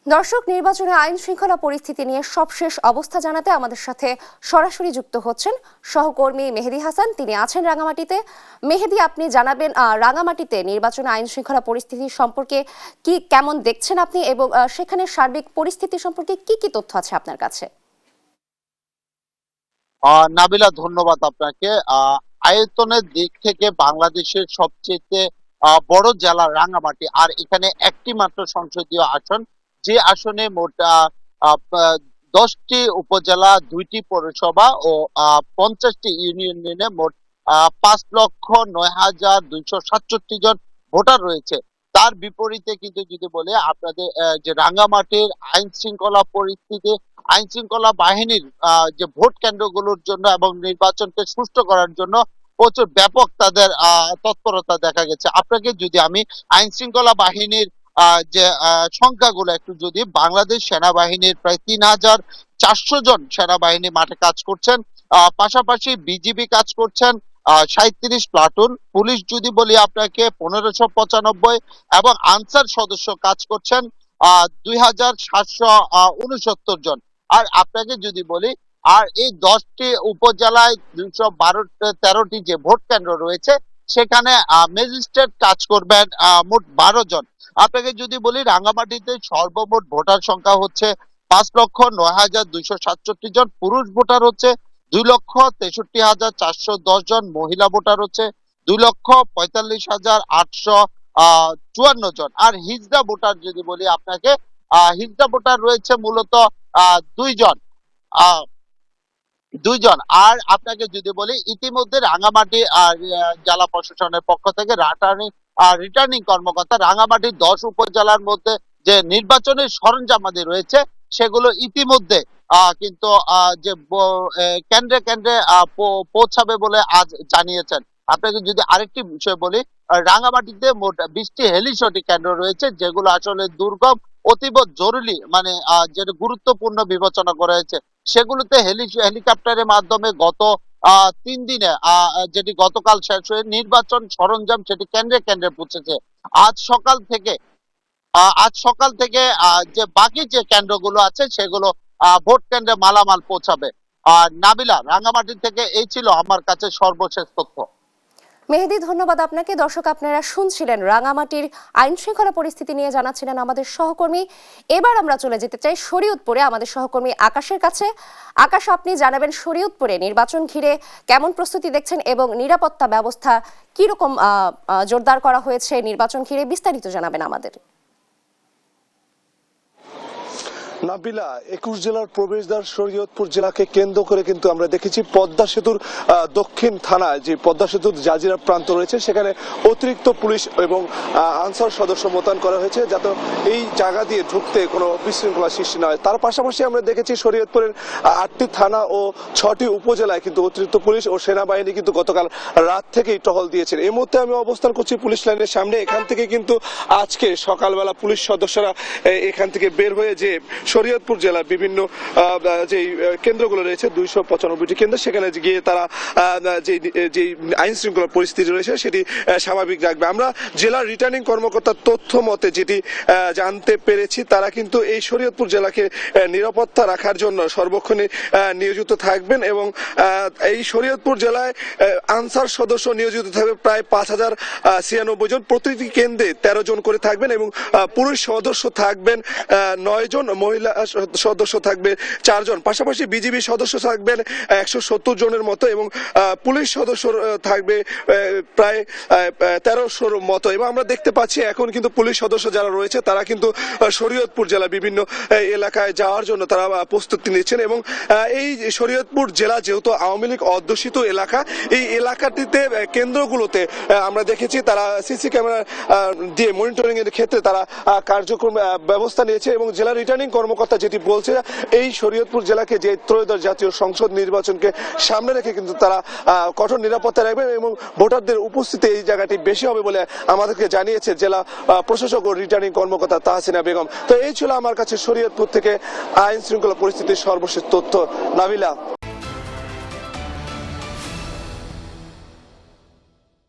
দর্শক, নির্বাচনে আইন শৃঙ্খলা পরিস্থিতি নিয়ে সবশেষ অবস্থা জানাতে আমাদের সাথে সরাসরি যুক্ত হচ্ছেন সহকর্মী মেহেদী হাসান। তিনি আছেন রাঙামাটিতে। মেহেদী, আপনি জানাবেন রাঙামাটিতে নির্বাচনে আইন শৃঙ্খলা পরিস্থিতি সম্পর্কে কেমন দেখছেন আপনি, এবং সেখানে সার্বিক পরিস্থিতি সম্পর্কে কি তথ্য আছে আপনার কাছে? নাবিলা, ধন্যবাদ আপনাকে। আয়তনের দিক থেকে বাংলাদেশের সবচেয়ে বড় জেলা রাঙ্গামাটি, আর এখানে একটি মাত্র সংসদীয় আসন, যে আসনে মোট 10টি উপজেলা, 2টি পৌরসভা ও 50টি ইউনিয়ন নিয়ে মোট 5,09,267 জন ভোটার রয়েছে। তার বিপরীতে কিন্তু যদি বলি আপনাদের যে রাঙ্গামাটির আইন শৃঙ্খলা পরিস্থিতি, আইন শৃঙ্খলা বাহিনীর যে ভোট কেন্দ্রগুলোর জন্য এবং নির্বাচনকে সুষ্ঠু করার জন্য প্রচুর ব্যাপক তাদের তৎপরতা দেখা গেছে। আপনাকে যদি আমি আইন শৃঙ্খলা বাহিনীর যে সংখ্যাগুলো একটু, যদি বাংলাদেশ সেনাবাহিনীর প্রায় 3,400 জন সেনাবাহিনী মাঠে কাজ করছেন, পাশাপাশি বিজিবি কাজ করছেন 37 প্লাটুন, পুলিশ যদি বলি আপনাকে 1595, এবং আনসার সদস্য কাজ করছেন 2,769 জন। আর আপনাকে যদি বলি, আর এই 10টি উপজেলায় 213টি যে ভোট কেন্দ্র রয়েছে, সেখানে ম্যাজিস্ট্রেট কাজ করবেন মোট 12 জন। আপনাকে যদি বলি, রাঙ্গামাটিতে সর্বমোট ভোটার সংখ্যা হচ্ছে 5,09,267 জন, পুরুষ ভোটার হচ্ছে 2,63,410 জন, মহিলা ভোটার হচ্ছে 2,45,854 জন। আর হিজড়া ভোটার যদি বলি আপনাকে, হিজড়া ভোটার রয়েছে মূলত 2 জন। আর আপনাকে যদি বলি, ইতিমধ্যে রাঙ্গামাটি জেলা প্রশাসনের পক্ষ থেকে রিটার্নিং কর্মকর্তা রাঙ্গামাটির 10 উপজেলার মধ্যে যে নির্বাচনের সরঞ্জামাদি রয়েছে, সেগুলো ইতিমধ্যে কিন্তু যে কেন্দ্রে কেন্দ্রে পৌঁছাবে বলে আজ জানিয়েছেন। আপনাকে যদি আরেকটি বিষয় বলি, রাঙ্গামাটিতে মোট 20টি হেলিসটি কেন্দ্র রয়েছে, যেগুলো আসলে দুর্গম, অতীব জরুরি, মানে যেটা গুরুত্বপূর্ণ বিবেচনা করা হয়েছে। সেগুলোতে হেলিকপ্টারের মাধ্যমে গত 3 দিনে, যেটি গতকাল শেষ হয়ে নির্বাচন সরঞ্জাম সেটি কেন্দ্রে কেন্দ্রে পৌঁছেছে। আজ সকাল থেকে যে বাকি যে কেন্দ্রগুলো আছে, সেগুলো ভোট কেন্দ্রে মালামাল পৌঁছাবে। নাবিলা, রাঙ্গামাটি থেকে এই ছিল আমার কাছে সর্বশেষ তথ্য। মেহেদী, ধন্যবাদ আপনাকে। দর্শক, আপনারা শুনছিলেন রাঙামাটির আইন শৃঙ্খলা পরিস্থিতি নিয়ে জানাচ্ছিলেন আমাদের সহকর্মী। এবার আমরা চলে যেতে চাই শরীয়তপুরে আমাদের সহকর্মী আকাশের কাছে। আকাশ, আপনি জানাবেন শরীয়তপুরে নির্বাচন ঘিরে কেমন প্রস্তুতি দেখছেন এবং নিরাপত্তা ব্যবস্থা কিরকম জোরদার করা হয়েছে নির্বাচন ঘিরে, বিস্তারিত জানাবেন আমাদের। নাবিলা, 21 জেলার প্রবেশদ্বার শরীয়তপুর জেলাকে কেন্দ্র করে কিন্তু আমরা দেখেছি পদ্মা সেতুর দক্ষিণ থানায়, যে পদ্মা সেতুর জাজিরা প্রান্ত রয়েছে, সেখানে অতিরিক্ত পুলিশ এবং আনসার সদস্য মোতায়েন করা হয়েছে, যাতে এই জায়গা দিয়ে ঢুকতে কোনো বিশৃঙ্খলা সৃষ্টি না হয়। তার পাশাপাশি আমরা দেখেছি শরীয়তপুরের 8টি থানা ও 6টি উপজেলায় কিন্তু অতিরিক্ত পুলিশ ও সেনাবাহিনী কিন্তু গতকাল রাত থেকেই টহল দিয়েছেন। এই মুহূর্তে আমি অবস্থান করছি পুলিশ লাইনের সামনে। এখান থেকে কিন্তু আজকে সকালবেলা পুলিশ সদস্যরা এখান থেকে বের হয়ে যে শরীয়তপুর জেলার বিভিন্ন যে কেন্দ্রগুলো রয়েছে, 295টি কেন্দ্র, সেখানে গিয়ে তারা যে আইন শৃঙ্খলা পরিস্থিতি রয়েছে সেটি স্বাভাবিক রাখবে। আমরা জেলার রিটার্নিং কর্মকর্তার তথ্য মতে যেটি জানতে পেরেছি, তারা কিন্তু এই শরীয়তপুর জেলাকে নিরাপত্তা রাখার জন্য সর্বক্ষণে নিয়োজিত থাকবেন, এবং এই শরীয়তপুর জেলায় আনসার সদস্য নিয়োজিত থাকবে প্রায় 5,096 জন, প্রতিটি কেন্দ্রে 13 জন করে থাকবেন, এবং পুরুষ সদস্য থাকবেন 9 জন, মহিলা সদস্য থাকবে 4 জন, পাশাপাশি বিজিবি সদস্য থাকবেন 170 জনের মতো, এবং পুলিশ সদস্য থাকবে প্রায় 1300 মতো। এবং আমরা দেখতে পাচ্ছি এখন কিন্তু পুলিশ সদস্য যারা রয়েছে, তারা কিন্তু শরীয়তপুর জেলার বিভিন্ন এলাকায় যাওয়ার জন্য তারা প্রস্তুতি নিচ্ছেন। এবং এই শরীয়তপুর জেলা যেহেতু আওয়ামী লীগ অধ্যুষিত এলাকা, এই এলাকাটিতে কেন্দ্রগুলোতে আমরা দেখেছি তারা সিসি ক্যামেরা দিয়ে মনিটরিং এর ক্ষেত্রে তারা কার্যক্রম ব্যবস্থা নিয়েছে। এবং জেলা রিটার্নিং কর্মকর্তা যেটি বলছে, এই শরীয়তপুর জেলাকে যে ত্রয়োদশ জাতীয় সংসদ নির্বাচনকে সামনে রেখে কিন্তু তারা কঠোর নিরাপত্তা রাখবেন, এবং ভোটারদের উপস্থিতি এই জায়গাটি বেশি হবে বলে আমাদেরকে জানিয়েছে জেলা প্রশাসক ও রিটার্নিং কর্মকর্তা তাহসিনা বেগম। তো এই ছিল আমার কাছে শরীয়তপুর থেকে আইন শৃঙ্খলা পরিস্থিতির সর্বশেষ তথ্য। নাবিলা।